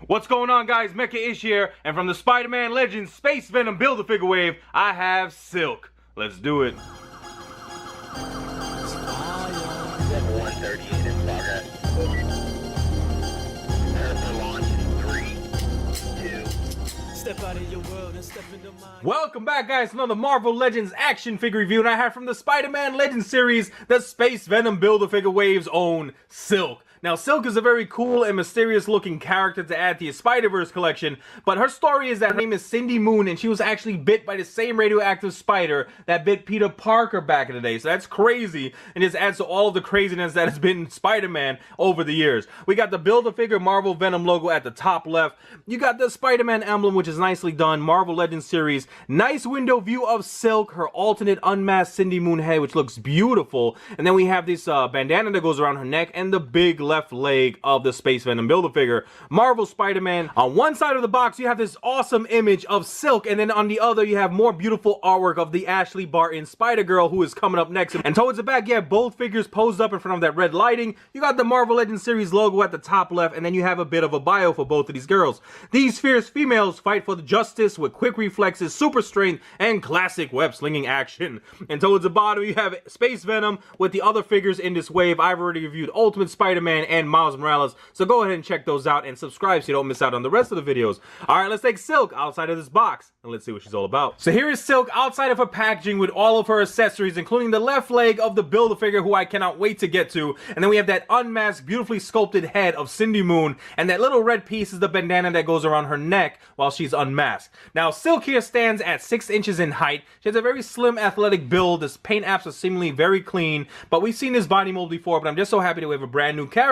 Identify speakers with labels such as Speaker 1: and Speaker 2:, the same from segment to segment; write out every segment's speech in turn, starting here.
Speaker 1: What's going on, guys? Mecha Ish here, and from the Spider-Man Legends Space Venom Build-A-Figure wave, I have Silk. Let's do it.
Speaker 2: Level 138 in progress. Prepare for launch in 3, 2.
Speaker 3: Step out of your world and step into mine.
Speaker 1: Welcome back, guys, to another Marvel Legends action figure review, and I have from the Spider-Man Legends series, the Space Venom Build-A-Figure wave's own Silk. Now, Silk is a very cool and mysterious looking character to add to your Spider-Verse collection, but her story is that her name is Cindy Moon, and she was actually bit by the same radioactive spider that bit Peter Parker back in the day. So that's crazy, and just adds to all of the craziness that has been Spider-Man over the years. We got the Build-A-Figure Marvel Venom logo at the top left. You got the Spider-Man emblem, which is nicely done, Marvel Legends series. Nice window view of Silk, her alternate unmasked Cindy Moon head, which looks beautiful. And then we have this bandana that goes around her neck, and the big left leg of the Space Venom Build-A-Figure. Marvel Spider-Man. On one side of the box, you have this awesome image of Silk, and then on the other, you have more beautiful artwork of the Ashley Barton Spider-Girl, who is coming up next. And towards the back, you have both figures posed up in front of that red lighting. You got the Marvel Legends series logo at the top left, and then you have a bit of a bio for both of these girls. These fierce females fight for the justice with quick reflexes, super strength, and classic web-slinging action. And towards the bottom, you have Space Venom with the other figures in this wave. I've already reviewed Ultimate Spider-Man and Miles Morales, so go ahead and check those out and subscribe so you don't miss out on the rest of the videos. Alright, let's take Silk outside of this box and let's see what she's all about. So here is Silk outside of her packaging with all of her accessories, including the left leg of the Build-A-Figure, who I cannot wait to get to. And then we have that unmasked, beautifully sculpted head of Cindy Moon, and that little red piece is the bandana that goes around her neck while she's unmasked. Now, Silk here stands at 6 inches in height. She has a very slim, athletic build. This paint apps are seemingly very clean, but we've seen this body mold before, but I'm just so happy that we have a brand new character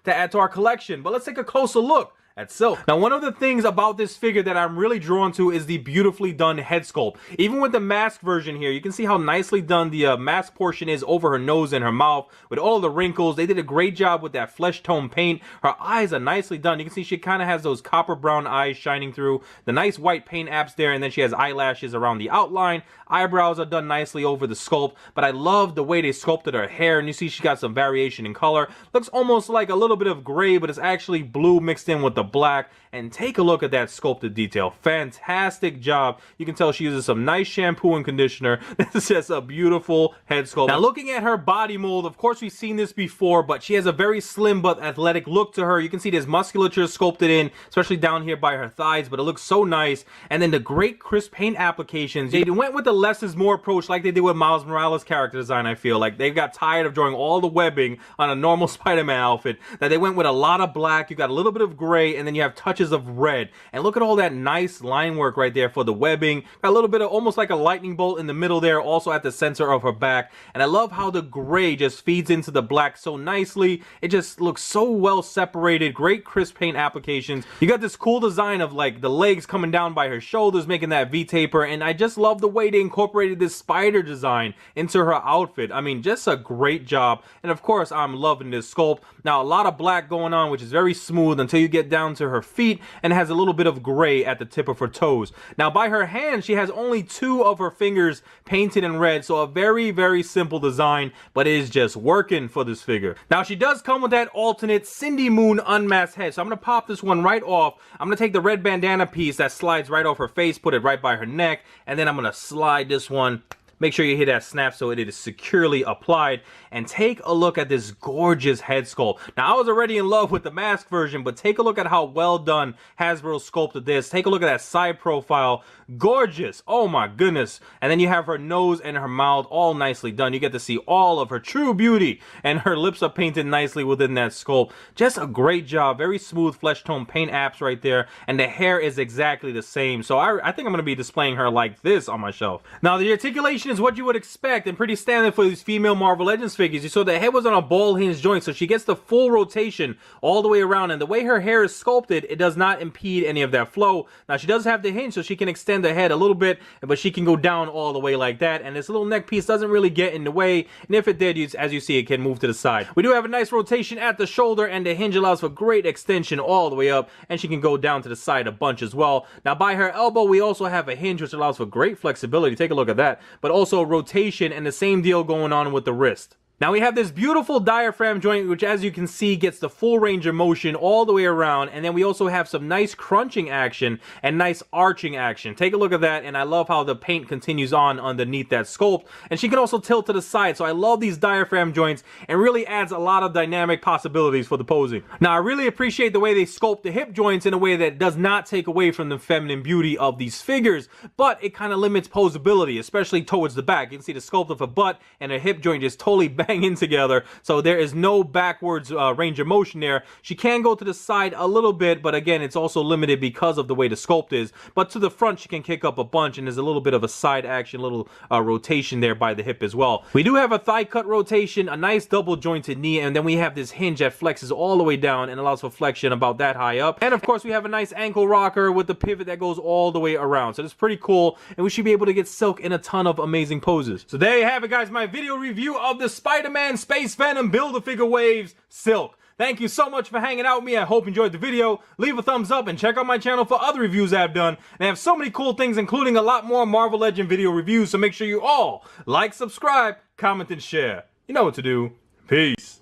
Speaker 1: to add to our collection. But let's take a closer look at Silk. Now, one of the things about this figure that I'm really drawn to is the beautifully done head sculpt. Even with the mask version here, you can see how nicely done the mask portion is over her nose and her mouth with all of the wrinkles. They did a great job with that flesh tone paint. Her eyes are nicely done. You can see she kind of has those copper brown eyes shining through. The nice white paint apps there, and then she has eyelashes around the outline. Eyebrows are done nicely over the sculpt, but I love the way they sculpted her hair, and you see she got some variation in color. Looks almost like a little bit of gray, but it's actually blue mixed in with the black. And take a look at that sculpted detail. Fantastic job. You can tell she uses some nice shampoo and conditioner. This is just a beautiful head sculpt. Now, looking at her body mold, of course we've seen this before, but she has a very slim but athletic look to her. You can see there's musculature sculpted in, especially down here by her thighs, but it looks so nice. And then the great crisp paint applications. They went with the less is more approach like they did with Miles Morales character design. I feel like they got tired of drawing all the webbing on a normal Spider-Man outfit, that they went with a lot of black. You got a little bit of gray, and then you have touches of red. And look at all that nice line work right there for the webbing. Got a little bit of almost like a lightning bolt in the middle there, also at the center of her back. And I love how the gray just feeds into the black so nicely. It just looks so well separated. Great crisp paint applications. You got this cool design of like the legs coming down by her shoulders, making that V-taper. And I just love the way they incorporated this spider design into her outfit. I mean, just a great job. And of course, I'm loving this sculpt. Now, a lot of black going on, which is very smooth until you get down to her feet, and has a little bit of gray at the tip of her toes. Now, by her hand, she has only 2 of her fingers painted in red, so a very, very simple design, but it is just working for this figure. Now, she does come with that alternate Cindy Moon unmasked head, so I'm going to pop this one right off. I'm going to take the red bandana piece that slides right off her face, put it right by her neck, and then I'm going to slide this one. Make sure you hit that snap so it is securely applied, and take a look at this gorgeous head sculpt. Now, I was already in love with the mask version, but take a look at how well done Hasbro sculpted this. Take a look at that side profile. Gorgeous. Oh my goodness. And then you have her nose and her mouth all nicely done. You get to see all of her true beauty, and her lips are painted nicely within that sculpt. Just a great job. Very smooth flesh tone paint apps right there, and the hair is exactly the same. So I think I'm going to be displaying her like this on my shelf. Now, the articulation is what you would expect and pretty standard for these female Marvel Legends figures. You saw the head was on a ball hinge joint, so she gets the full rotation all the way around, and the way her hair is sculpted, it does not impede any of that flow. Now, she does have the hinge, so she can extend the head a little bit, but she can go down all the way like that, and this little neck piece doesn't really get in the way, and if it did, as you see, it can move to the side. We do have a nice rotation at the shoulder, and the hinge allows for great extension all the way up, and she can go down to the side a bunch as well. Now, by her elbow, we also have a hinge, which allows for great flexibility. Take a look at that, but also rotation, and the same deal going on with the wrist. Now we have this beautiful diaphragm joint, which as you can see gets the full range of motion all the way around, and then we also have some nice crunching action and nice arching action. Take a look at that, and I love how the paint continues on underneath that sculpt, and she can also tilt to the side, so I love these diaphragm joints and really adds a lot of dynamic possibilities for the posing. Now I really appreciate the way they sculpt the hip joints in a way that does not take away from the feminine beauty of these figures, but it kind of limits posability, especially towards the back. You can see the sculpt of a butt and a hip joint just totally bang in together, so there is no backwards range of motion there. She can go to the side a little bit, but again, it's also limited because of the way the sculpt is. But to the front, she can kick up a bunch, and there's a little bit of a side action, little rotation there by the hip as well. We do have a thigh cut rotation, a nice double jointed knee, and then we have this hinge that flexes all the way down and allows for flexion about that high up. And of course, we have a nice ankle rocker with the pivot that goes all the way around. So it's pretty cool, and we should be able to get Silk in a ton of amazing poses. So there you have it, guys, my video review of the Spider-Man Space Venom Build-A-Figure Waves Silk. Thank you so much for hanging out with me. I hope you enjoyed the video. Leave a thumbs up and check out my channel for other reviews I've done. And I have so many cool things, including a lot more Marvel Legend video reviews, so make sure you all like, subscribe, comment, and share. You know what to do. Peace.